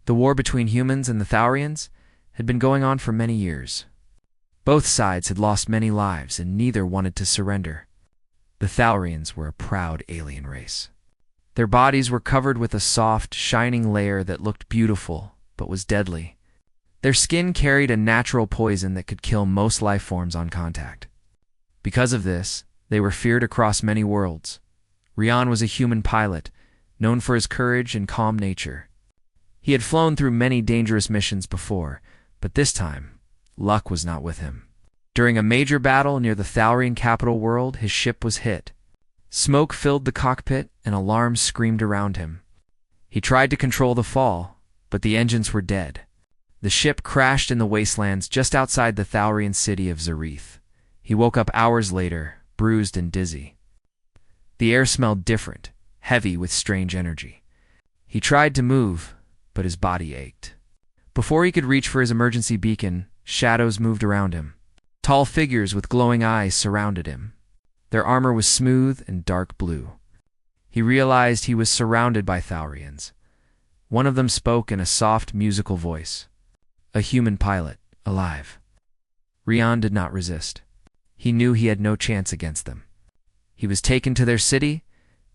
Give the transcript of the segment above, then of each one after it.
The war between humans and the Thaurians had been going on for many years. Both sides had lost many lives, and neither wanted to surrender. The Thaurians were a proud alien race. Their bodies were covered with a soft, shining layer that looked beautiful, but was deadly. Their skin carried a natural poison that could kill most life forms on contact. Because of this, they were feared across many worlds. Rian was a human pilot, known for his courage and calm nature. He had flown through many dangerous missions before, but this time, luck was not with him. During a major battle near the Thaurian capital world, his ship was hit. Smoke filled the cockpit and alarms screamed around him. He tried to control the fall, but the engines were dead. The ship crashed in the wastelands just outside the Thaurian city of Zareth. He woke up hours later, bruised and dizzy. The air smelled different, heavy with strange energy. He tried to move, but his body ached. Before he could reach for his emergency beacon, shadows moved around him. Tall figures with glowing eyes surrounded him. Their armor was smooth and dark blue. He realized he was surrounded by Thaurians. One of them spoke in a soft, musical voice. A human pilot, alive. Rian did not resist. He knew he had no chance against them. He was taken to their city,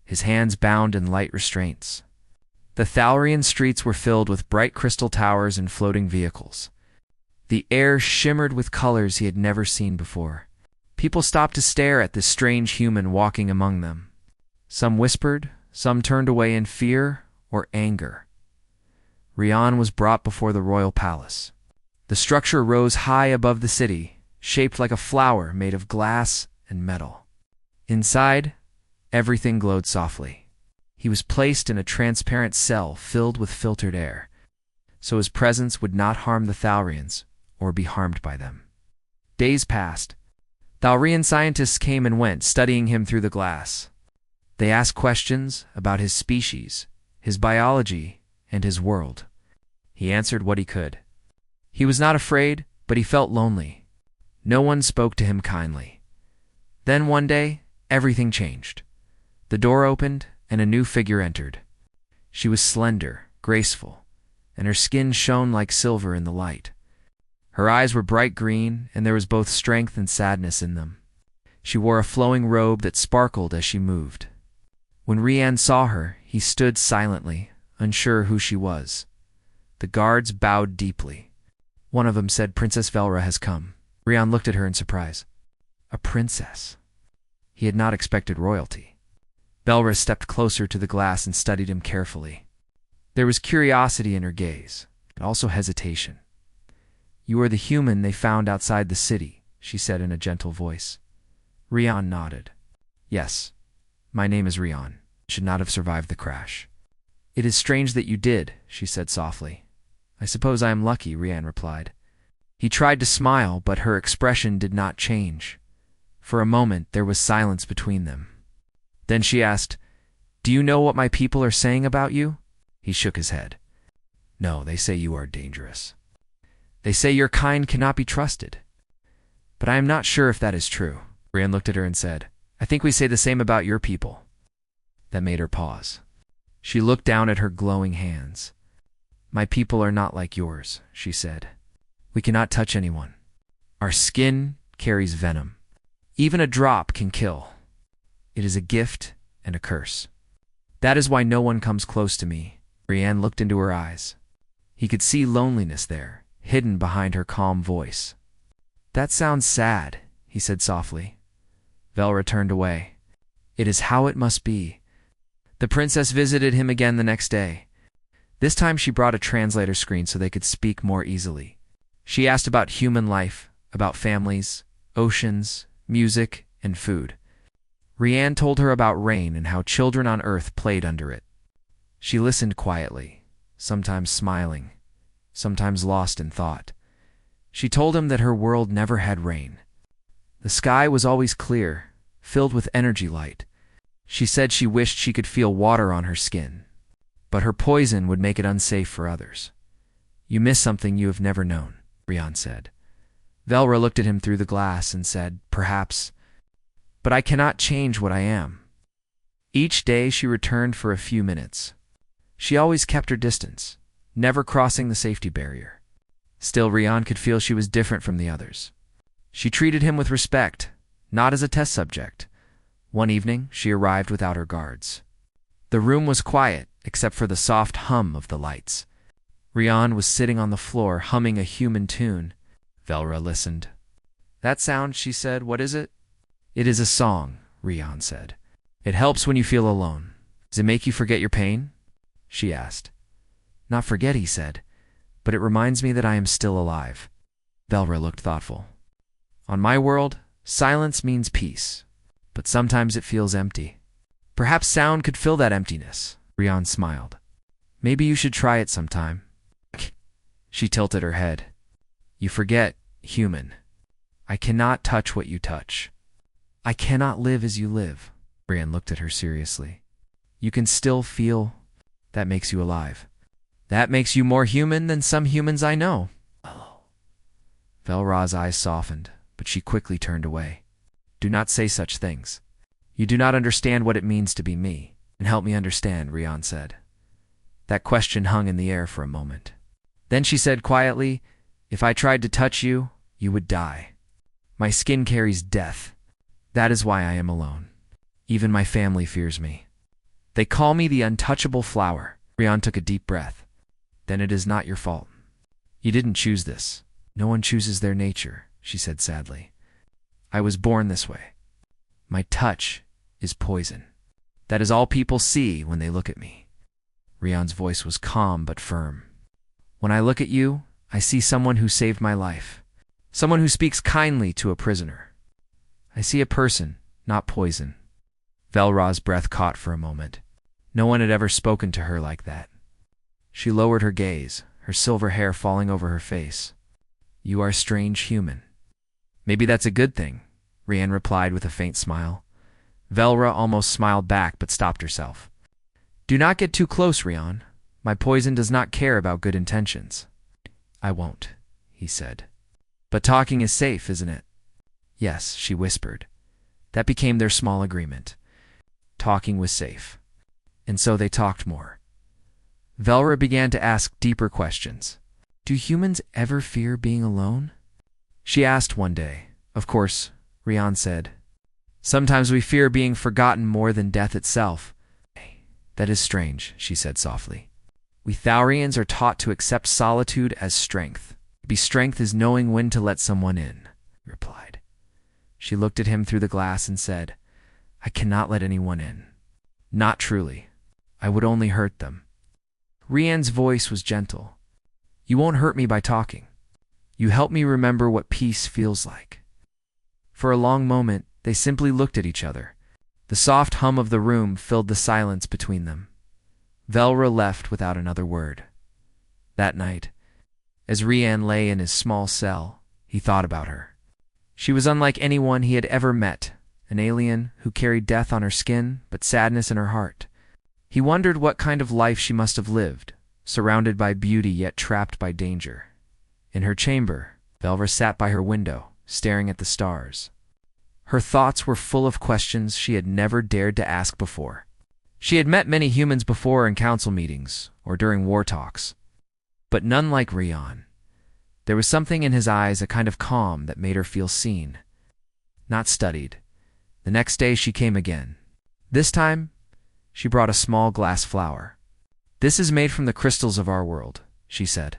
his hands bound in light restraints. The Thaurian streets were filled with bright crystal towers and floating vehicles. The air shimmered with colors he had never seen before. People stopped to stare at this strange human walking among them. Some whispered, some turned away in fear or anger. Rian was brought before the royal palace. The structure rose high above the city, shaped like a flower made of glass and metal. Inside, everything glowed softly. He was placed in a transparent cell filled with filtered air, so his presence would not harm the Thaurians or be harmed by them. Days passed. Thaurian scientists came and went, studying him through the glass. They asked questions about his species, his biology, and his world. He answered what he could. He was not afraid, but he felt lonely. No one spoke to him kindly. Then one day, everything changed. The door opened, and a new figure entered. She was slender, graceful, and her skin shone like silver in the light. Her eyes were bright green, and there was both strength and sadness in them. She wore a flowing robe that sparkled as she moved. When Rian saw her, he stood silently, unsure who she was. The guards bowed deeply. One of them said, "Princess Velra has come." Rian looked at her in surprise. A princess. He had not expected royalty. Velra stepped closer to the glass and studied him carefully. There was curiosity in her gaze, but also hesitation. "You are the human they found outside the city," she said in a gentle voice. Rian nodded. "Yes, my name is Rian. I should not have survived the crash." "It is strange that you did," she said softly. "I suppose I am lucky," Rian replied. He tried to smile, but her expression did not change. For a moment, there was silence between them. Then she asked, "Do you know what my people are saying about you?" He shook his head. "No, they say you are dangerous. They say your kind cannot be trusted. But I am not sure if that is true." Rian looked at her and said, "I think we say the same about your people." That made her pause. She looked down at her glowing hands. "My people are not like yours," she said. "We cannot touch anyone. Our skin carries venom. Even a drop can kill. It is a gift and a curse. That is why no one comes close to me." Rian looked into her eyes. He could see loneliness there, hidden behind her calm voice. "That sounds sad," he said softly. Velra turned away. "It is how it must be." The princess visited him again the next day. This time she brought a translator screen so they could speak more easily. She asked about human life, about families, oceans, music, and food. Rian told her about rain and how children on Earth played under it. She listened quietly, sometimes smiling, sometimes lost in thought. She told him that her world never had rain. The sky was always clear, filled with energy light. She said she wished she could feel water on her skin, but her poison would make it unsafe for others. "You miss something you have never known," Rian said. Velra looked at him through the glass and said, "Perhaps, but I cannot change what I am." Each day she returned for a few minutes. She always kept her distance, never crossing the safety barrier. Still, Rian could feel she was different from the others. She treated him with respect, not as a test subject. One evening, she arrived without her guards. The room was quiet, except for the soft hum of the lights. Rian was sitting on the floor, humming a human tune. Velra listened. "That sound," she said. "What is it?" "It is a song," Rian said. "It helps when you feel alone." "Does it make you forget your pain?" she asked. "Not forget," he said, "but it reminds me that I am still alive." Velra looked thoughtful. "On my world, silence means peace, but sometimes it feels empty. Perhaps sound could fill that emptiness." Rian smiled. "Maybe you should try it sometime." She tilted her head. "You forget, human. I cannot touch what you touch. I cannot live as you live." Rian looked at her seriously. "You can still feel. That makes you alive. That makes you more human than some humans I know." Velra's eyes softened, but she quickly turned away. "Do not say such things. You do not understand what it means to be me." "And help me understand," Rian said. That question hung in the air for a moment. Then she said quietly, "If I tried to touch you, you would die. My skin carries death. That is why I am alone. Even my family fears me. They call me the untouchable flower." Rian took a deep breath. "Then it is not your fault. You didn't choose this. No one chooses their nature," she said sadly. "I was born this way. My touch is poison. That is all people see when they look at me." Rian's voice was calm but firm. "When I look at you, I see someone who saved my life. Someone who speaks kindly to a prisoner. I see a person, not poison." Velra's breath caught for a moment. No one had ever spoken to her like that. She lowered her gaze, her silver hair falling over her face. "You are a strange human." "Maybe that's a good thing," Rian replied with a faint smile. Velra almost smiled back but stopped herself. "Do not get too close, Rian. My poison does not care about good intentions." "I won't," he said. "But talking is safe, isn't it?" "Yes," she whispered. That became their small agreement. Talking was safe. And so they talked more. Velra began to ask deeper questions. "Do humans ever fear being alone?" she asked one day. "Of course," Rian said. "Sometimes we fear being forgotten more than death itself." "That is strange," she said softly. "We Thaurians are taught to accept solitude as strength. Maybe strength is knowing when to let someone in," he replied. She looked at him through the glass and said, "I cannot let anyone in. Not truly. I would only hurt them." Rian's voice was gentle. "You won't hurt me by talking. You help me remember what peace feels like." For a long moment, they simply looked at each other. The soft hum of the room filled the silence between them. Velra left without another word. That night, as Rian lay in his small cell, he thought about her. She was unlike anyone he had ever met, an alien who carried death on her skin but sadness in her heart. He wondered what kind of life she must have lived, surrounded by beauty yet trapped by danger. In her chamber, Velra sat by her window, staring at the stars. Her thoughts were full of questions she had never dared to ask before. She had met many humans before in council meetings or during war talks, but none like Rian. There was something in his eyes, a kind of calm that made her feel seen, not studied. The next day she came again. This time, she brought a small glass flower. "This is made from the crystals of our world," she said.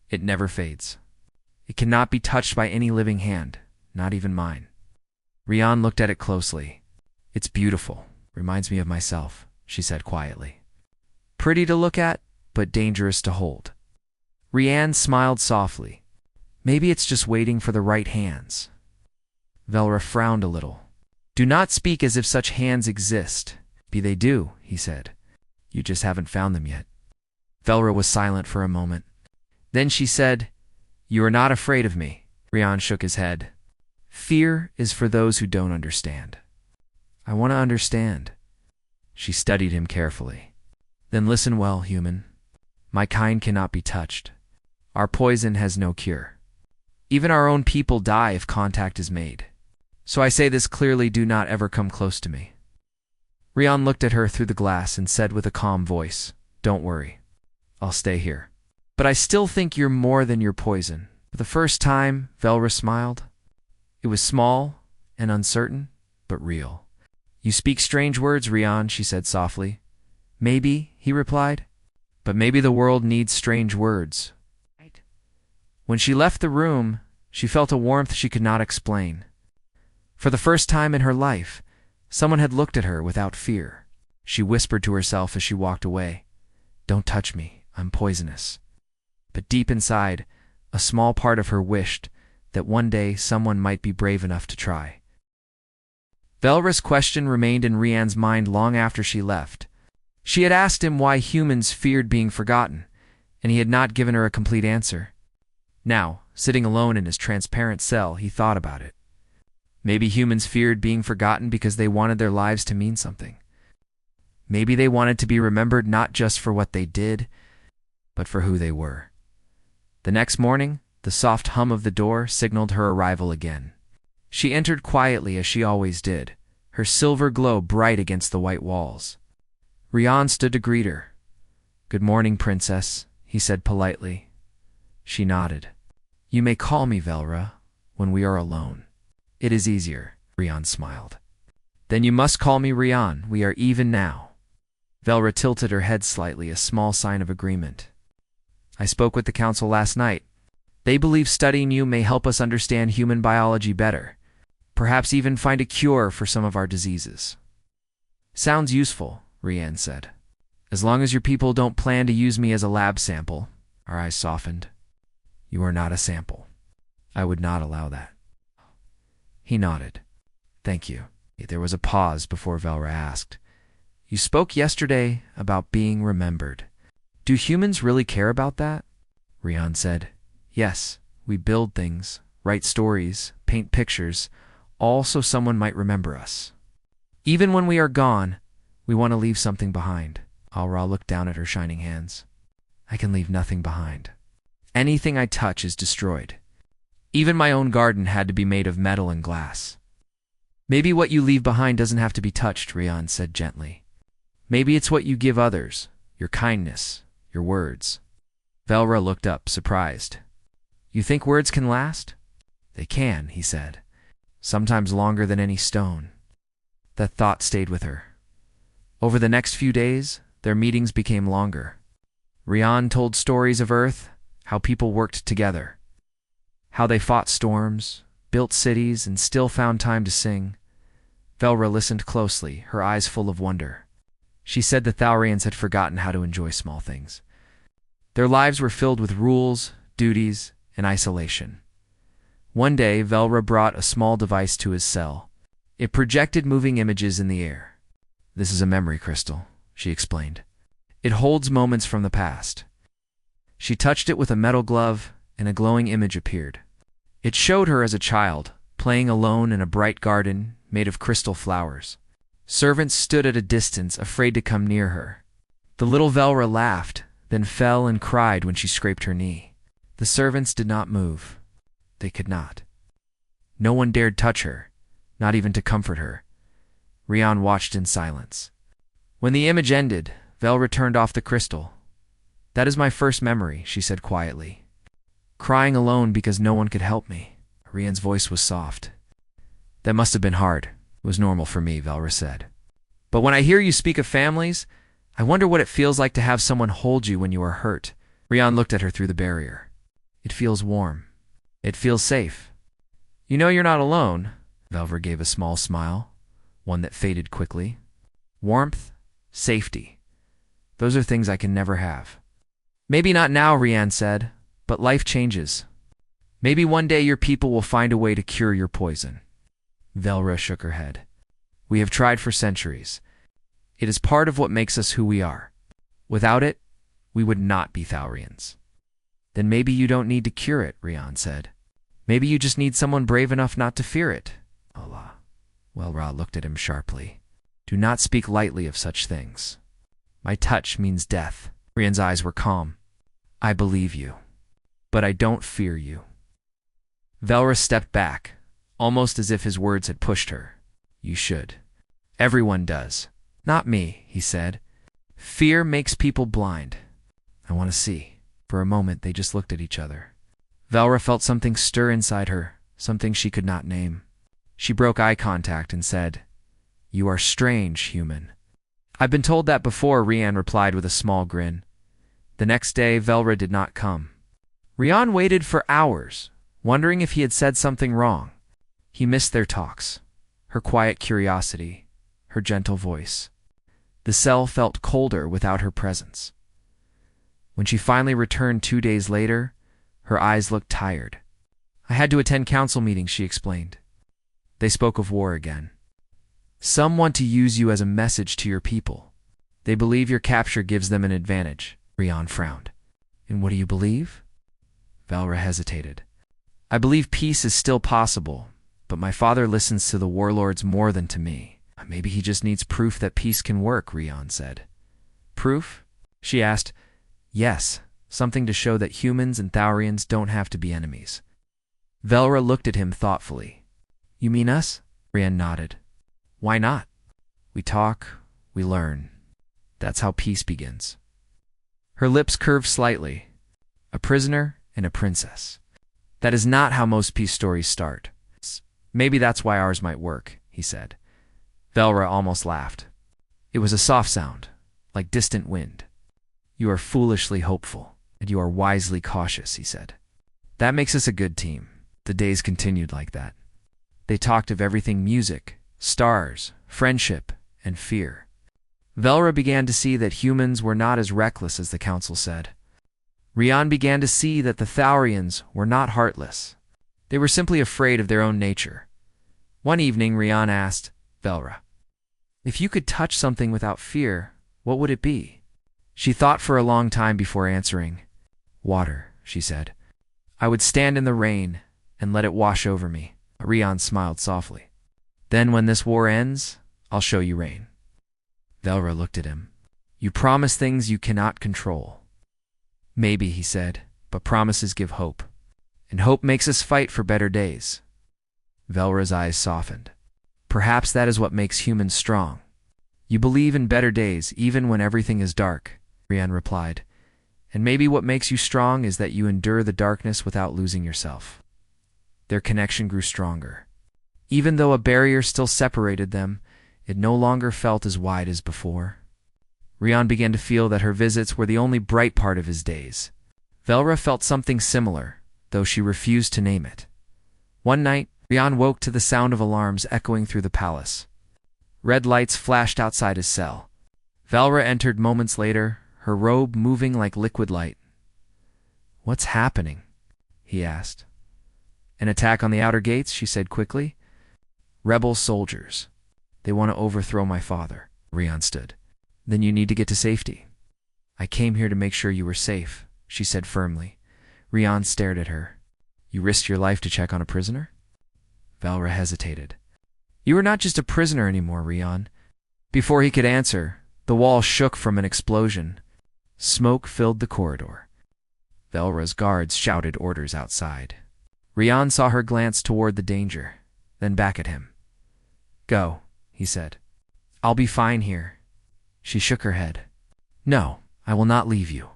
"It never fades. It cannot be touched by any living hand, not even mine." Rian looked at it closely. "It's beautiful. Reminds me of myself," she said quietly. "Pretty to look at, but dangerous to hold." Rian smiled softly. "Maybe it's just waiting for the right hands." Velra frowned a little. "Do not speak as if such hands exist." "Maybe they do," he said. "You just haven't found them yet." Velra was silent for a moment. Then she said, "You are not afraid of me." Rian shook his head. "Fear is for those who don't understand." "I want to understand." She studied him carefully. "Then listen well, human. My kind cannot be touched. Our poison has no cure. Even our own people die if contact is made. So I say this clearly, do not ever come close to me." Rian looked at her through the glass and said with a calm voice, "Don't worry. I'll stay here." But I still think you're more than your poison. For the first time, Velra smiled. It was small and uncertain, but real. You speak strange words, Rian, she said softly. Maybe, he replied. But maybe the world needs strange words. When she left the room, she felt a warmth she could not explain. For the first time in her life, someone had looked at her without fear. She whispered to herself as she walked away, Don't touch me, I'm poisonous. But deep inside, a small part of her wished that one day someone might be brave enough to try. Velra's question remained in Rian's mind long after she left. She had asked him why humans feared being forgotten, and he had not given her a complete answer. Now, sitting alone in his transparent cell, he thought about it. Maybe humans feared being forgotten because they wanted their lives to mean something. Maybe they wanted to be remembered not just for what they did, but for who they were. The next morning, the soft hum of the door signaled her arrival again. She entered quietly as she always did, her silver glow bright against the white walls. Rian stood to greet her. Good morning, princess, he said politely. She nodded. You may call me Velra when we are alone. It is easier, Rian smiled. Then you must call me Rian, we are even now. Velra tilted her head slightly, a small sign of agreement. I spoke with the council last night. They believe studying you may help us understand human biology better, perhaps even find a cure for some of our diseases. Sounds useful, Rian said. As long as your people don't plan to use me as a lab sample. Her eyes softened. You are not a sample. I would not allow that. He nodded. Thank you. There was a pause before Velra asked. You spoke yesterday about being remembered. Do humans really care about that? Rian said. Yes, we build things, write stories, paint pictures, all so someone might remember us. Even when we are gone, we want to leave something behind. Al-Ra looked down at her shining hands. I can leave nothing behind. Anything I touch is destroyed. Even my own garden had to be made of metal and glass. Maybe what you leave behind doesn't have to be touched, Rian said gently. Maybe it's what you give others, your kindness, your words. Velra looked up, surprised. You think words can last? They can, he said. Sometimes longer than any stone. That thought stayed with her. Over the next few days, their meetings became longer. Rian told stories of Earth, how people worked together, how they fought storms, built cities, and still found time to sing. Velra listened closely, her eyes full of wonder. She said the Thaurians had forgotten how to enjoy small things. Their lives were filled with rules, duties, and isolation. One day, Velra brought a small device to his cell. It projected moving images in the air. This is a memory crystal, she explained. It holds moments from the past. She touched it with a metal glove, and a glowing image appeared. It showed her as a child, playing alone in a bright garden made of crystal flowers. Servants stood at a distance, afraid to come near her. The little Velra laughed, then fell and cried when she scraped her knee. The servants did not move. They could not. No one dared touch her, not even to comfort her. Rian watched in silence. When the image ended, Velra turned off the crystal. That is my first memory, she said quietly. Crying alone because no one could help me. Rian's voice was soft. That must have been hard. It was normal for me, Velra said. But when I hear you speak of families, I wonder what it feels like to have someone hold you when you are hurt. Rian looked at her through the barrier. It feels warm. It feels safe. You know you're not alone. Velra gave a small smile, one that faded quickly. Warmth, safety. Those are things I can never have. Maybe not now, Rian said, but life changes. Maybe one day your people will find a way to cure your poison. Velra shook her head. We have tried for centuries. It is part of what makes us who we are. Without it, we would not be Thaurians. Then maybe you don't need to cure it, Rian said. Maybe you just need someone brave enough not to fear it. Allah. Ra looked at him sharply. Do not speak lightly of such things. My touch means death. Rian's eyes were calm. I believe you, but I don't fear you. Velra stepped back, almost as if his words had pushed her. You should. Everyone does. Not me, he said. Fear makes people blind. I want to see. For a moment, they just looked at each other. Velra felt something stir inside her, something she could not name. She broke eye contact and said, "You are strange, human." "I've been told that before," Rian replied with a small grin. The next day, Velra did not come. Rian waited for hours, wondering if he had said something wrong. He missed their talks, her quiet curiosity, her gentle voice. The cell felt colder without her presence. When she finally returned 2 days later, her eyes looked tired. "I had to attend council meetings," she explained. "They spoke of war again. Some want to use you as a message to your people. They believe your capture gives them an advantage." Rian frowned. "And what do you believe?" Velra hesitated. "I believe peace is still possible, but my father listens to the warlords more than to me." "Maybe he just needs proof that peace can work," Rian said. "Proof?" she asked. "Yes, something to show that humans and Thaurians don't have to be enemies." Velra looked at him thoughtfully. "You mean us?" Rian nodded. "Why not? We talk, we learn. That's how peace begins." Her lips curved slightly. "A prisoner and a princess. That is not how most peace stories start. Maybe that's why ours might work," he said. Velra almost laughed. It was a soft sound, like distant wind. "You are foolishly hopeful, and you are wisely cautious," he said. "That makes us a good team." The days continued like that. They talked of everything: music, stars, friendship, and fear. Velra began to see that humans were not as reckless as the council said. Rian began to see that the Thaurians were not heartless. They were simply afraid of their own nature. One evening, Rian asked Velra, "If you could touch something without fear, what would it be?" She thought for a long time before answering. "Water," she said. "I would stand in the rain and let it wash over me." Rian smiled softly. "Then when this war ends, I'll show you rain." Velra looked at him. "You promise things you cannot control." "Maybe," he said, "but promises give hope. And hope makes us fight for better days." Velra's eyes softened. "Perhaps that is what makes humans strong. You believe in better days even when everything is dark," Rian replied. "And maybe what makes you strong is that you endure the darkness without losing yourself." Their connection grew stronger. Even though a barrier still separated them, it no longer felt as wide as before. Rian began to feel that her visits were the only bright part of his days. Velra felt something similar, though she refused to name it. One night, Rian woke to the sound of alarms echoing through the palace. Red lights flashed outside his cell. Velra entered moments later, her robe moving like liquid light. "What's happening?" he asked. "An attack on the outer gates," she said quickly. "Rebel soldiers. They want to overthrow my father." Rian stood. "Then you need to get to safety." "I came here to make sure you were safe," she said firmly. Rian stared at her. "You risked your life to check on a prisoner?" Velra hesitated. "You are not just a prisoner anymore, Rian." Before he could answer, the wall shook from an explosion. Smoke filled the corridor. Velra's guards shouted orders outside. Rian saw her glance toward the danger, then back at him. "Go," he said. "I'll be fine here." She shook her head. "No, I will not leave you."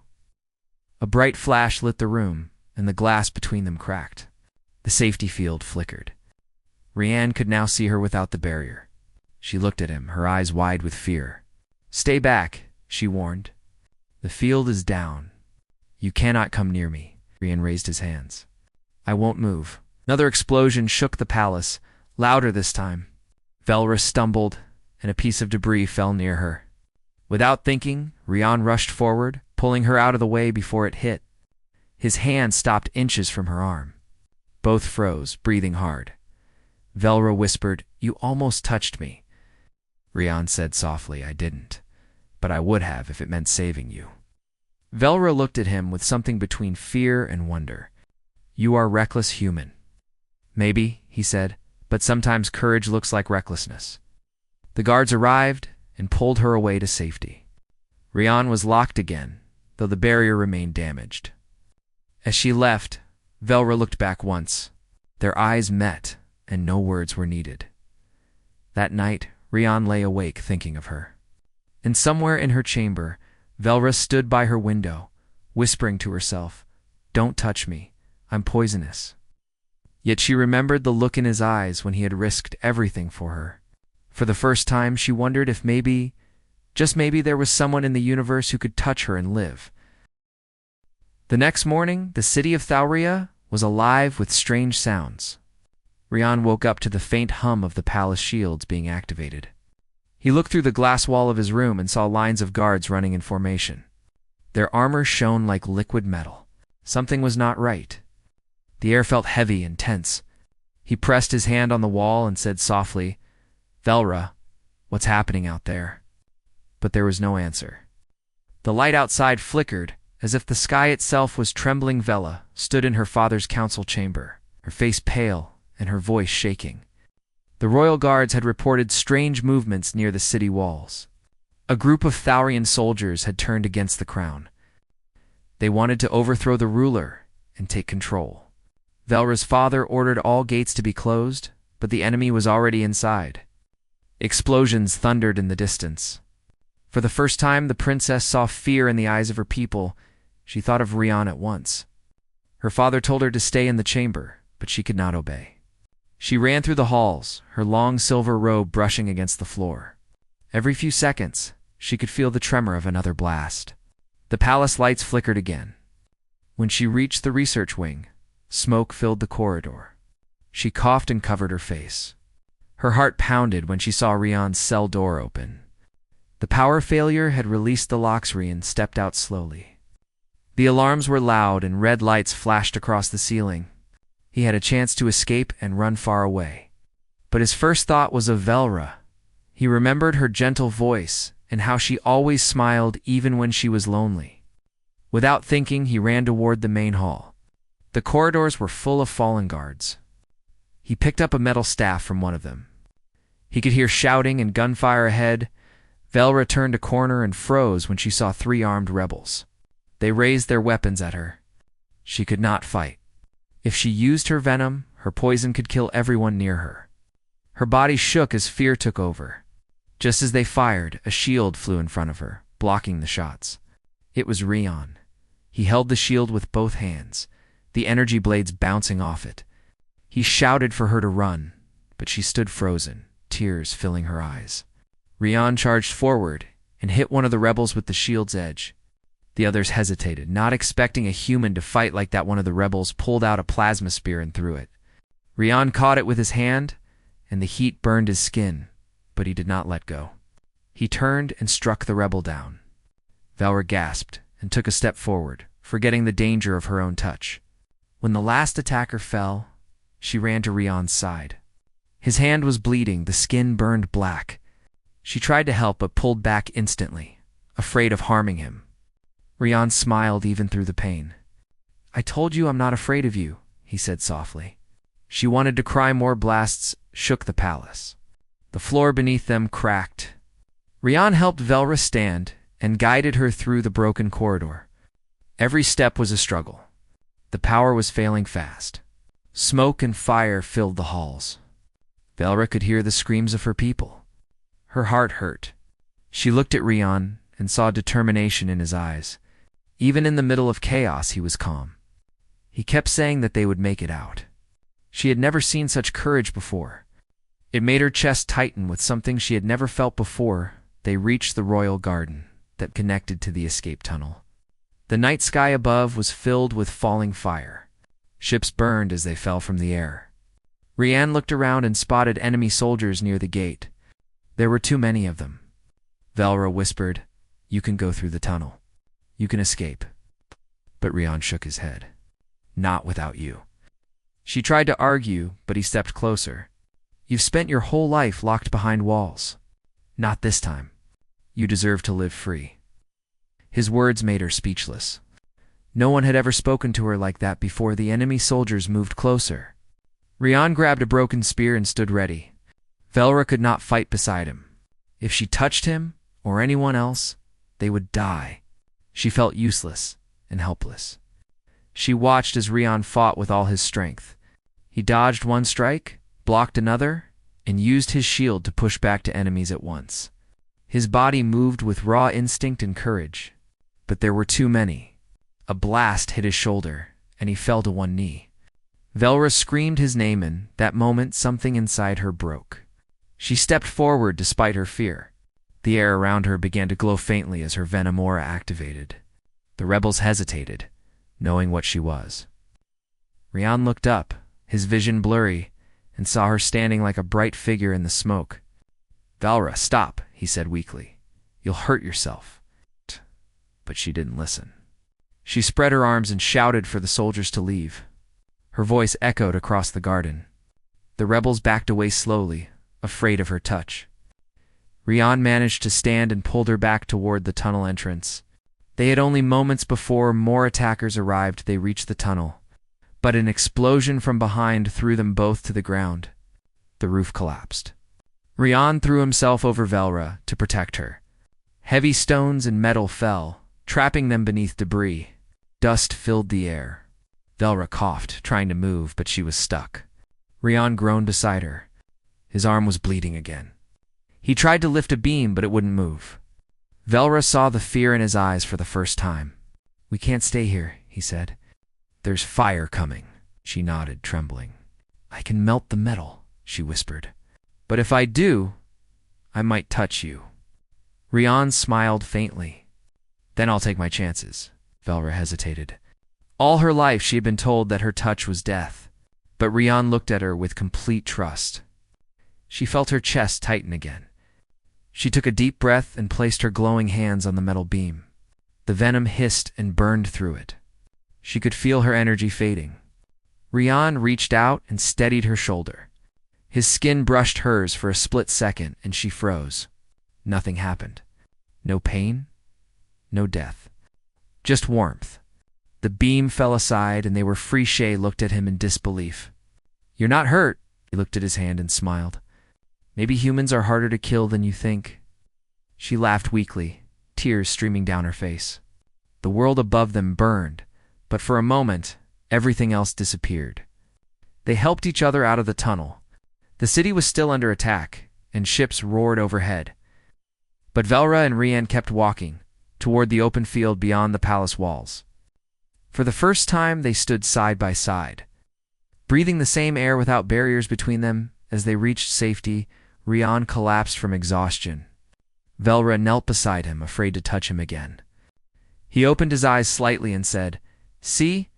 A bright flash lit the room, and the glass between them cracked. The safety field flickered. Rian could now see her without the barrier. She looked at him, her eyes wide with fear. "Stay back," she warned. "The field is down. You cannot come near me." Rian raised his hands. "I won't move." Another explosion shook the palace, louder this time. Velra stumbled, and a piece of debris fell near her. Without thinking, Rian rushed forward, pulling her out of the way before it hit. His hand stopped inches from her arm. Both froze, breathing hard. Velra whispered, "You almost touched me." Rian said softly, "I didn't, but I would have if it meant saving you." Velra looked at him with something between fear and wonder. "You are reckless human." "Maybe," he said, "but sometimes courage looks like recklessness." The guards arrived and pulled her away to safety. Rian was locked again, though the barrier remained damaged. As she left, Velra looked back once. Their eyes met, and no words were needed. That night, Rian lay awake thinking of her. And somewhere in her chamber, Velra stood by her window, whispering to herself, "Don't touch me, I'm poisonous." Yet she remembered the look in his eyes when he had risked everything for her. For the first time, she wondered if maybe, just maybe, there was someone in the universe who could touch her and live. The next morning, the city of Thauria was alive with strange sounds. Rian woke up to the faint hum of the palace shields being activated. He looked through the glass wall of his room and saw lines of guards running in formation. Their armor shone like liquid metal. Something was not right. The air felt heavy and tense. He pressed his hand on the wall and said softly, "Velra, what's happening out there?" But there was no answer. The light outside flickered, as if the sky itself was trembling. Vela stood in her father's council chamber, her face pale and her voice shaking. The royal guards had reported strange movements near the city walls. A group of Thaurian soldiers had turned against the crown. They wanted to overthrow the ruler and take control. Velra's father ordered all gates to be closed, but the enemy was already inside. Explosions thundered in the distance. For the first time, the princess saw fear in the eyes of her people. She thought of Rian at once. Her father told her to stay in the chamber, but she could not obey. She ran through the halls, her long silver robe brushing against the floor. Every few seconds, she could feel the tremor of another blast. The palace lights flickered again. When she reached the research wing, smoke filled the corridor. She coughed and covered her face. Her heart pounded when she saw Rian's cell door open. The power failure had released the locks. Rian stepped out slowly. The alarms were loud and red lights flashed across the ceiling. He had a chance to escape and run far away. But his first thought was of Velra. He remembered her gentle voice and how she always smiled even when she was lonely. Without thinking, he ran toward the main hall. The corridors were full of fallen guards. He picked up a metal staff from one of them. He could hear shouting and gunfire ahead. Velra turned a corner and froze when she saw 3 armed rebels. They raised their weapons at her. She could not fight. If she used her venom, her poison could kill everyone near her. Her body shook as fear took over. Just as they fired, a shield flew in front of her, blocking the shots. It was Rian. He held the shield with both hands, the energy blades bouncing off it. He shouted for her to run, but she stood frozen, tears filling her eyes. Rian charged forward and hit one of the rebels with the shield's edge. The others hesitated, not expecting a human to fight like that. One of the rebels pulled out a plasma spear and threw it. Rian caught it with his hand, and the heat burned his skin, but he did not let go. He turned and struck the rebel down. Velra gasped and took a step forward, forgetting the danger of her own touch. When the last attacker fell, she ran to Rian's side. His hand was bleeding, the skin burned black. She tried to help but pulled back instantly, afraid of harming him. Rian smiled even through the pain. "I told you I'm not afraid of you," he said softly. She wanted to cry. More blasts shook the palace. The floor beneath them cracked. Rian helped Velra stand and guided her through the broken corridor. Every step was a struggle. The power was failing fast. Smoke and fire filled the halls. Velra could hear the screams of her people. Her heart hurt. She looked at Rian and saw determination in his eyes. Even in the middle of chaos, he was calm. He kept saying that they would make it out. She had never seen such courage before. It made her chest tighten with something she had never felt before. They reached the royal garden that connected to the escape tunnel. The night sky above was filled with falling fire. Ships burned as they fell from the air. Rian looked around and spotted enemy soldiers near the gate. There were too many of them. Velra whispered, "You can go through the tunnel. You can escape." But Rian shook his head. "Not without you." She tried to argue, but he stepped closer. "You've spent your whole life locked behind walls. Not this time. You deserve to live free." His words made her speechless. No one had ever spoken to her like that before. The enemy soldiers moved closer. Rian grabbed a broken spear and stood ready. Velra could not fight beside him. If she touched him, or anyone else, they would die. She felt useless and helpless. She watched as Rian fought with all his strength. He dodged one strike, blocked another, and used his shield to push back to enemies at once. His body moved with raw instinct and courage. But there were too many. A blast hit his shoulder, and he fell to one knee. Velra screamed his name, and that moment something inside her broke. She stepped forward despite her fear. The air around her began to glow faintly as her venom aura activated. The rebels hesitated, knowing what she was. Rian looked up, his vision blurry, and saw her standing like a bright figure in the smoke. "Velra, stop," he said weakly. "You'll hurt yourself." But she didn't listen. She spread her arms and shouted for the soldiers to leave. Her voice echoed across the garden. The rebels backed away slowly, afraid of her touch. Rian managed to stand and pulled her back toward the tunnel entrance. They had only moments before more attackers arrived. They reached the tunnel, but an explosion from behind threw them both to the ground. The roof collapsed. Rian threw himself over Velra to protect her. Heavy stones and metal fell, trapping them beneath debris. Dust filled the air. Velra coughed, trying to move, but she was stuck. Rian groaned beside her. His arm was bleeding again. He tried to lift a beam, but it wouldn't move. Velra saw the fear in his eyes for the first time. "We can't stay here," he said. "There's fire coming." She nodded, trembling. "I can melt the metal," she whispered. "But if I do, I might touch you." Rian smiled faintly. "Then I'll take my chances." Velra hesitated. All her life she had been told that her touch was death, but Rian looked at her with complete trust. She felt her chest tighten again. She took a deep breath and placed her glowing hands on the metal beam. The venom hissed and burned through it. She could feel her energy fading. Rian reached out and steadied her shoulder. His skin brushed hers for a split second, and she froze. Nothing happened. No pain, no death. Just warmth. The beam fell aside, and they were free. Shay looked at him in disbelief. "You're not hurt." He looked at his hand and smiled. "Maybe humans are harder to kill than you think." She laughed weakly, tears streaming down her face. The world above them burned, but for a moment, everything else disappeared. They helped each other out of the tunnel. The city was still under attack, and ships roared overhead. But Velra and Rian kept walking, toward the open field beyond the palace walls. For the first time, they stood side by side, breathing the same air without barriers between them. As they reached safety, Rian collapsed from exhaustion. Velra knelt beside him, afraid to touch him again. He opened his eyes slightly and said, "See?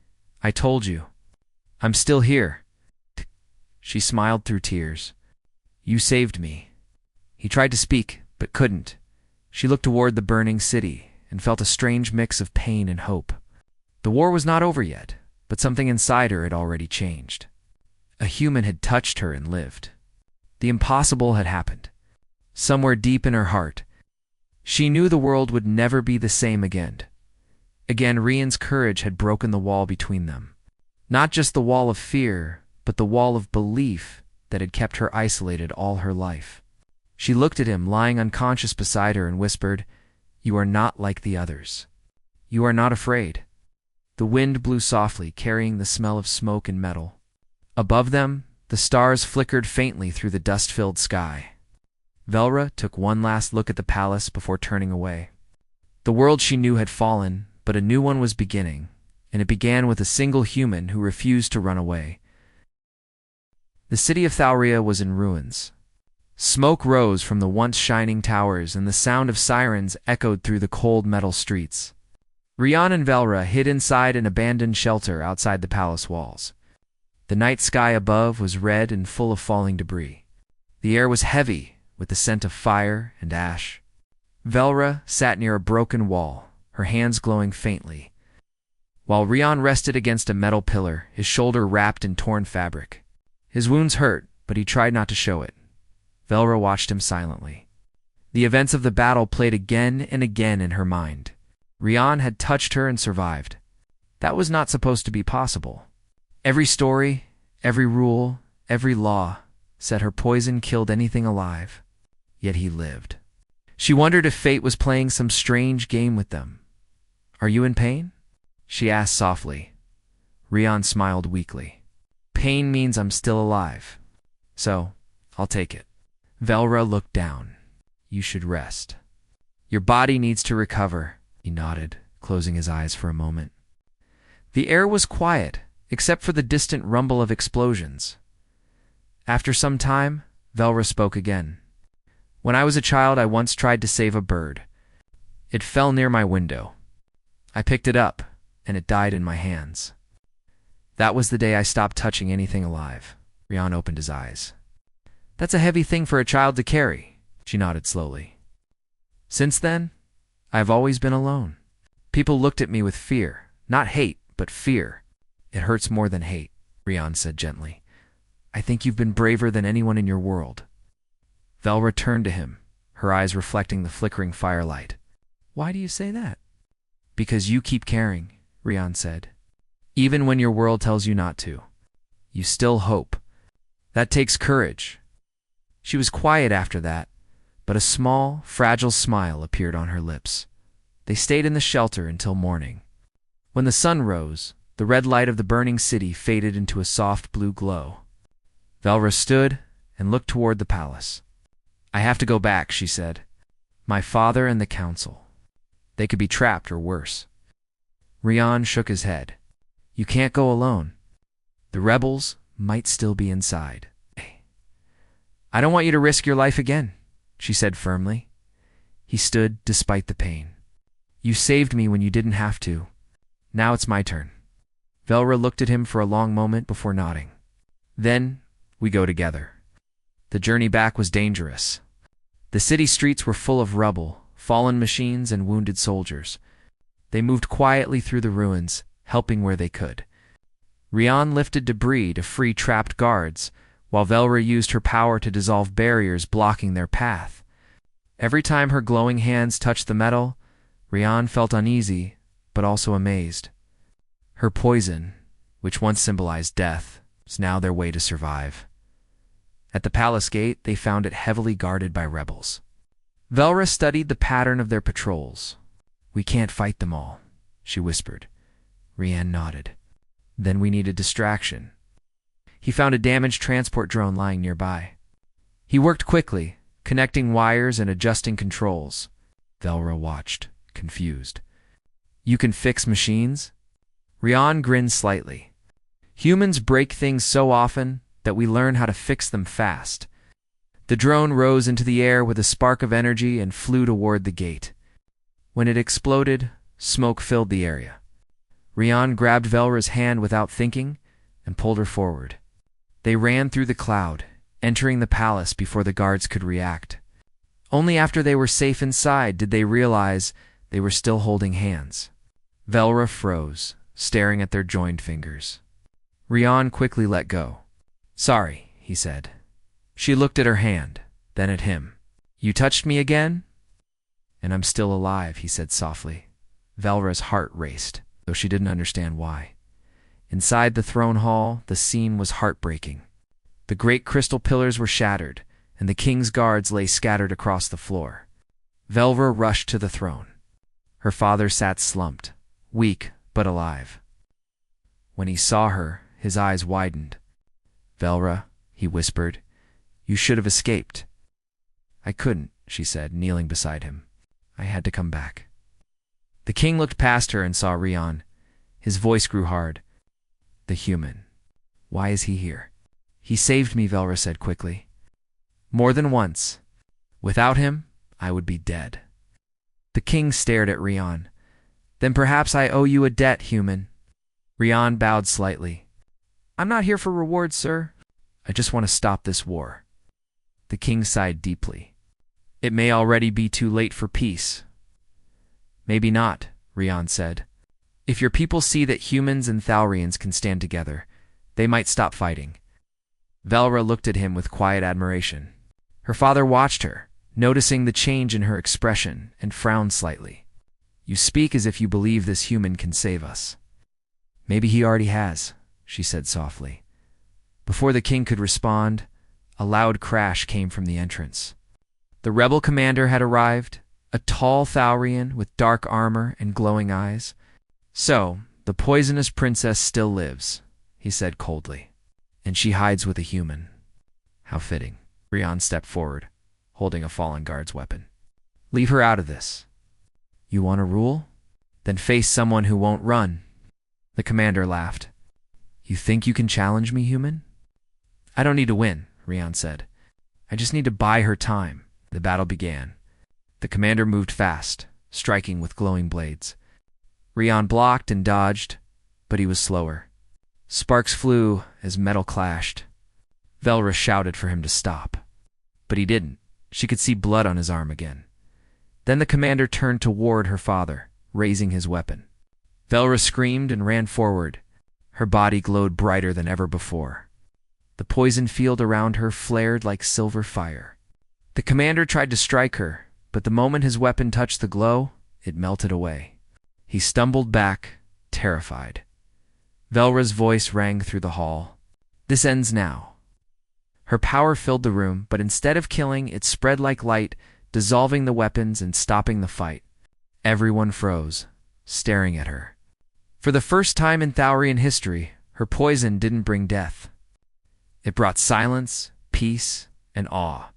I told you. I'm still here." She smiled through tears. "You saved me." He tried to speak, but couldn't. She looked toward the burning city and felt a strange mix of pain and hope. The war was not over yet, but something inside her had already changed. A human had touched her and lived. The impossible had happened. Somewhere deep in her heart, she knew the world would never be the same again. Again, Rian's courage had broken the wall between them. Not just the wall of fear, but the wall of belief that had kept her isolated all her life. She looked at him, lying unconscious beside her, and whispered, "You are not like the others. You are not afraid." The wind blew softly, carrying the smell of smoke and metal. Above them, the stars flickered faintly through the dust-filled sky. Velra took one last look at the palace before turning away. The world she knew had fallen, but a new one was beginning, and it began with a single human who refused to run away. The city of Thauria was in ruins. Smoke rose from the once shining towers, and the sound of sirens echoed through the cold metal streets. Rian and Velra hid inside an abandoned shelter outside the palace walls. The night sky above was red and full of falling debris. The air was heavy with the scent of fire and ash. Velra sat near a broken wall, her hands glowing faintly, while Rian rested against a metal pillar, his shoulder wrapped in torn fabric. His wounds hurt, but he tried not to show it. Velra watched him silently. The events of the battle played again and again in her mind. Rian had touched her and survived. That was not supposed to be possible. Every story, every rule, every law said her poison killed anything alive. Yet he lived. She wondered if fate was playing some strange game with them. "Are you in pain?" she asked softly. Rian smiled weakly. "Pain means I'm still alive. So, I'll take it." Velra looked down. "You should rest. Your body needs to recover." He nodded, closing his eyes for a moment. The air was quiet, except for the distant rumble of explosions. After some time, Velra spoke again. When I was a child, I once tried to save a bird. It fell near my window. I picked it up, and it died in my hands. That was the day I stopped touching anything alive. Rian opened his eyes. That's a heavy thing for a child to carry, she nodded slowly. Since then, I've always been alone. People looked at me with fear, not hate, but fear. It hurts more than hate, Rian said gently. I think you've been braver than anyone in your world. Velra turned to him, her eyes reflecting the flickering firelight. Why do you say that? Because you keep caring, Rian said. Even when your world tells you not to. You still hope. That takes courage. She was quiet after that, but a small, fragile smile appeared on her lips. They stayed in the shelter until morning. When the sun rose, the red light of the burning city faded into a soft blue glow. Velra stood and looked toward the palace. I have to go back, she said. My father and the council. They could be trapped or worse. Rian shook his head. You can't go alone. The rebels might still be inside. I don't want you to risk your life again, she said firmly. He stood despite the pain. You saved me when you didn't have to. Now it's my turn. Velra looked at him for a long moment before nodding. Then we go together. The journey back was dangerous. The city streets were full of rubble, fallen machines, and wounded soldiers. They moved quietly through the ruins, helping where they could. Rian lifted debris to free trapped guards, while Velra used her power to dissolve barriers blocking their path. Every time her glowing hands touched the metal, Rian felt uneasy, but also amazed. Her poison, which once symbolized death, was now their way to survive. At the palace gate, they found it heavily guarded by rebels. Velra studied the pattern of their patrols. We can't fight them all, she whispered. Rian nodded. Then we need a distraction. He found a damaged transport drone lying nearby. He worked quickly, connecting wires and adjusting controls. Velra watched, confused. You can fix machines? Rian grinned slightly. Humans break things so often that we learn how to fix them fast. The drone rose into the air with a spark of energy and flew toward the gate. When it exploded, smoke filled the area. Rian grabbed Velra's hand without thinking and pulled her forward. They ran through the cloud, entering the palace before the guards could react. Only after they were safe inside did they realize they were still holding hands. Velra froze, staring at their joined fingers. Rian quickly let go. Sorry, he said. She looked at her hand, then at him. You touched me again? And I'm still alive, he said softly. Velra's heart raced, though she didn't understand why. Inside the throne hall, the scene was heartbreaking. The great crystal pillars were shattered, and the king's guards lay scattered across the floor. Velra rushed to the throne. Her father sat slumped, weak but alive. When he saw her, his eyes widened. Velra, he whispered, you should have escaped. I couldn't, she said, kneeling beside him. I had to come back. The king looked past her and saw Rian. His voice grew hard. The human. Why is he here? He saved me, Velra said quickly. More than once. Without him, I would be dead. The king stared at Rian. Then perhaps I owe you a debt, human. Rian bowed slightly. I'm not here for rewards, sir. I just want to stop this war. The king sighed deeply. It may already be too late for peace. Maybe not, Rian said. If your people see that humans and Thalrians can stand together, they might stop fighting. Velra looked at him with quiet admiration. Her father watched her, noticing the change in her expression, and frowned slightly. You speak as if you believe this human can save us. Maybe he already has, she said softly. Before the king could respond, a loud crash came from the entrance. The rebel commander had arrived, a tall Thalrian with dark armor and glowing eyes. So, the poisonous princess still lives, he said coldly, and she hides with a human. How fitting. Rian stepped forward, holding a fallen guard's weapon. Leave her out of this. You want to rule? Then face someone who won't run. The commander laughed. You think you can challenge me, human? I don't need to win, Rian said. I just need to buy her time. The battle began. The commander moved fast, striking with glowing blades. Rian blocked and dodged, but he was slower. Sparks flew as metal clashed. Velra shouted for him to stop, but he didn't. She could see blood on his arm again. Then the commander turned toward her father, raising his weapon. Velra screamed and ran forward. Her body glowed brighter than ever before. The poison field around her flared like silver fire. The commander tried to strike her, but the moment his weapon touched the glow, it melted away. He stumbled back, terrified. Velra's voice rang through the hall. This ends now. Her power filled the room, but instead of killing, it spread like light, dissolving the weapons and stopping the fight. Everyone froze, staring at her. For the first time in Thaurian history, her poison didn't bring death. It brought silence, peace, and awe.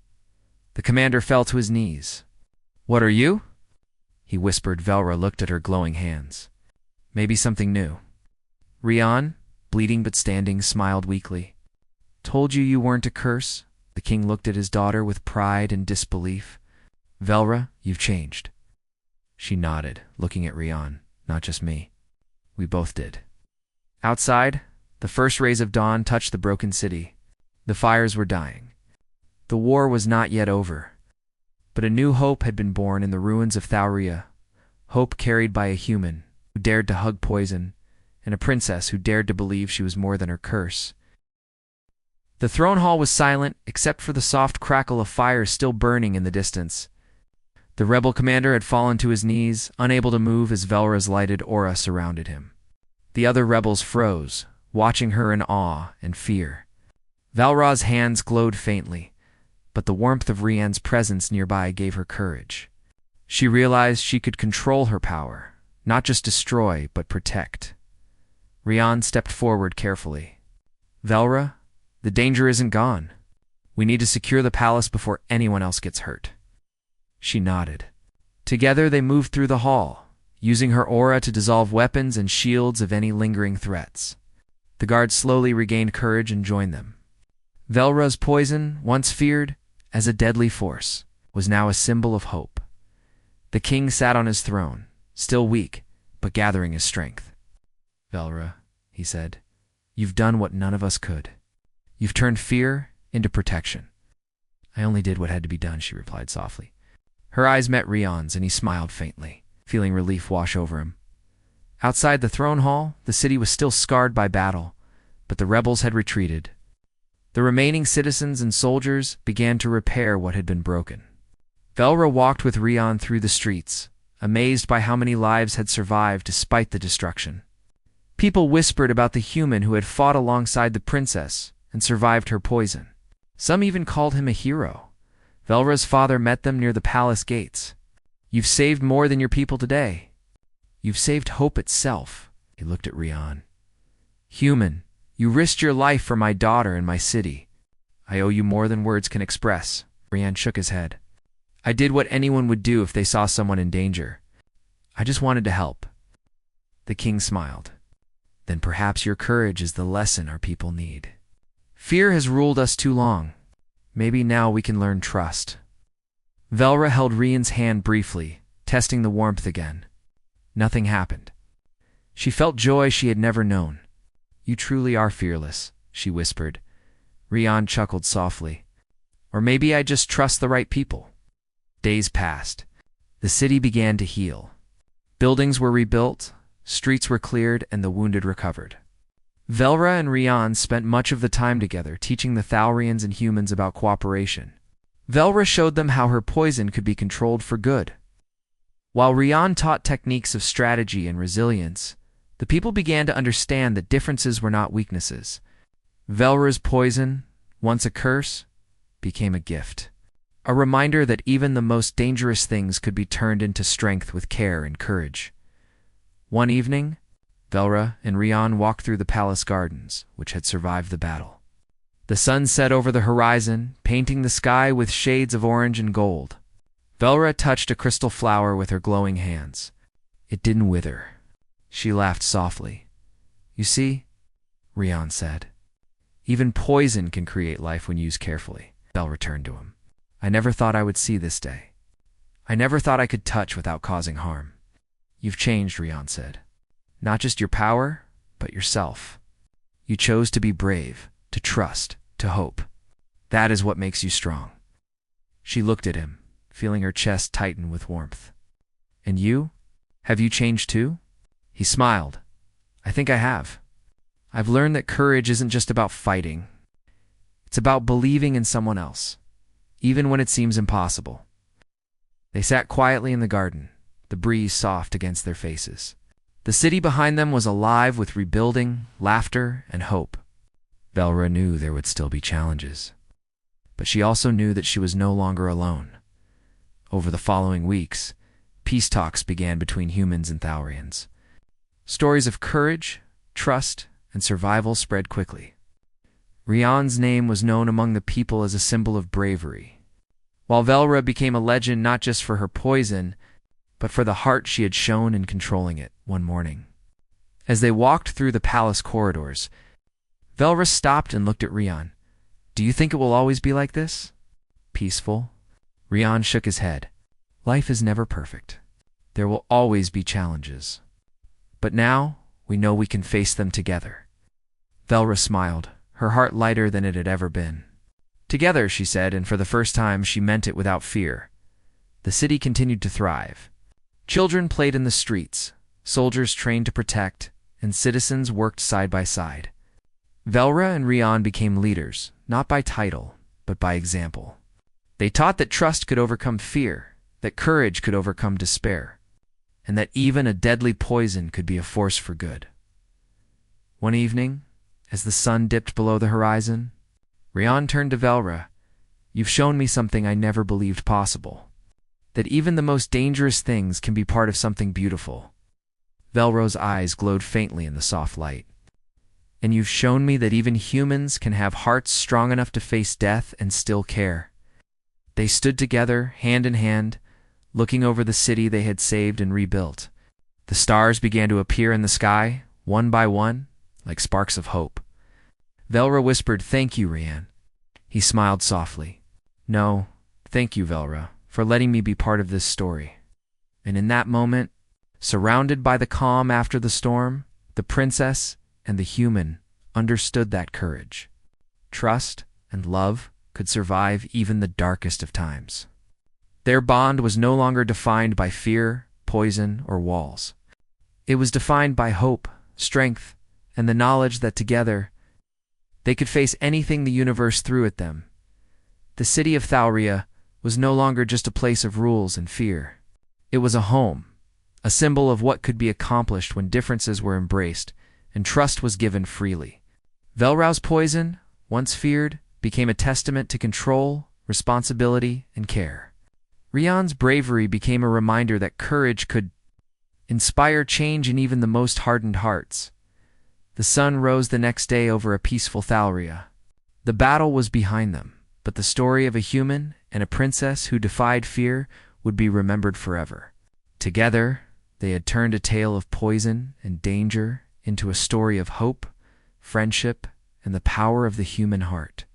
The commander fell to his knees. What are you? He whispered. Velra looked at her glowing hands. Maybe something new. Rian, bleeding but standing, smiled weakly. Told you weren't a curse? The king looked at his daughter with pride and disbelief. Velra, you've changed. She nodded, looking at Rian, not just me. We both did. Outside, the first rays of dawn touched the broken city. The fires were dying. The war was not yet over. But a new hope had been born in the ruins of Thauria, hope carried by a human who dared to hug poison, and a princess who dared to believe she was more than her curse. The throne hall was silent, except for the soft crackle of fire still burning in the distance. The rebel commander had fallen to his knees, unable to move as Velra's lighted aura surrounded him. The other rebels froze, watching her in awe and fear. Velra's hands glowed faintly, but the warmth of Rian's presence nearby gave her courage. She realized she could control her power, not just destroy, but protect. Rian stepped forward carefully. Velra, the danger isn't gone. We need to secure the palace before anyone else gets hurt. She nodded. Together they moved through the hall, using her aura to dissolve weapons and shields of any lingering threats. The guards slowly regained courage and joined them. Velra's poison, once feared as a deadly force, was now a symbol of hope. The king sat on his throne, still weak, but gathering his strength. Velra, he said, you've done what none of us could. You've turned fear into protection. I only did what had to be done, she replied softly. Her eyes met Rian's, and he smiled faintly, feeling relief wash over him. Outside the throne hall, the city was still scarred by battle, but the rebels had retreated. The remaining citizens and soldiers began to repair what had been broken. Velra walked with Rian through the streets, amazed by how many lives had survived despite the destruction. People whispered about the human who had fought alongside the princess and survived her poison. Some even called him a hero. Velra's father met them near the palace gates. You've saved more than your people today. You've saved hope itself. He looked at Rian. Human, you risked your life for my daughter and my city. I owe you more than words can express. Rian shook his head. I did what anyone would do if they saw someone in danger. I just wanted to help. The king smiled. Then perhaps your courage is the lesson our people need. Fear has ruled us too long. Maybe now we can learn trust. Velra held Rian's hand briefly, testing the warmth again. Nothing happened. She felt joy she had never known. You truly are fearless, she whispered. Rian chuckled softly. Or maybe I just trust the right people. Days passed. The city began to heal. Buildings were rebuilt, streets were cleared, and the wounded recovered. Velra and Rian spent much of the time together, teaching the Thaurians and humans about cooperation. Velra showed them how her poison could be controlled for good. While Rian taught techniques of strategy and resilience, the people began to understand that differences were not weaknesses. Velra's poison, once a curse, became a gift. A reminder that even the most dangerous things could be turned into strength with care and courage. One evening, Velra and Rian walked through the palace gardens, which had survived the battle. The sun set over the horizon, painting the sky with shades of orange and gold. Velra touched a crystal flower with her glowing hands. It didn't wither. She laughed softly. You see, Rian said, even poison can create life when used carefully. Belle returned to him. I never thought I would see this day. I never thought I could touch without causing harm. You've changed, Rian said. Not just your power, but yourself. You chose to be brave, to trust, to hope. That is what makes you strong. She looked at him, feeling her chest tighten with warmth. And you? Have you changed too? He smiled. I think I have. I've learned that courage isn't just about fighting. It's about believing in someone else, even when it seems impossible. They sat quietly in the garden, the breeze soft against their faces. The city behind them was alive with rebuilding, laughter, and hope. Velra knew there would still be challenges, but she also knew that she was no longer alone. Over the following weeks, peace talks began between humans and Thaurians. Stories of courage, trust, and survival spread quickly. Rian's name was known among the people as a symbol of bravery, while Velra became a legend not just for her poison, but for the heart she had shown in controlling it one morning. As they walked through the palace corridors, Velra stopped and looked at Rian. Do you think it will always be like this? Peaceful? Rian shook his head. Life is never perfect. There will always be challenges. But now, we know we can face them together. Velra smiled, her heart lighter than it had ever been. Together, she said, and for the first time she meant it without fear. The city continued to thrive. Children played in the streets, soldiers trained to protect, and citizens worked side by side. Velra and Rian became leaders, not by title, but by example. They taught that trust could overcome fear, that courage could overcome despair, and that even a deadly poison could be a force for good. One evening, as the sun dipped below the horizon, Rian turned to Velra. You've shown me something I never believed possible, that even the most dangerous things can be part of something beautiful. Velra's eyes glowed faintly in the soft light. And you've shown me that even humans can have hearts strong enough to face death and still care. They stood together, hand in hand, looking over the city they had saved and rebuilt. The stars began to appear in the sky, one by one, like sparks of hope. Velra whispered, Thank you, Rian. He smiled softly. No, thank you, Velra, for letting me be part of this story. And in that moment, surrounded by the calm after the storm, the princess and the human understood that courage, trust, and love could survive even the darkest of times. Their bond was no longer defined by fear, poison, or walls. It was defined by hope, strength, and the knowledge that together they could face anything the universe threw at them. The city of Thauria was no longer just a place of rules and fear. It was a home, a symbol of what could be accomplished when differences were embraced and trust was given freely. Velra's poison, once feared, became a testament to control, responsibility, and care. Rian's bravery became a reminder that courage could inspire change in even the most hardened hearts. The sun rose the next day over a peaceful Thauria. The battle was behind them, but the story of a human and a princess who defied fear would be remembered forever. Together, they had turned a tale of poison and danger into a story of hope, friendship, and the power of the human heart.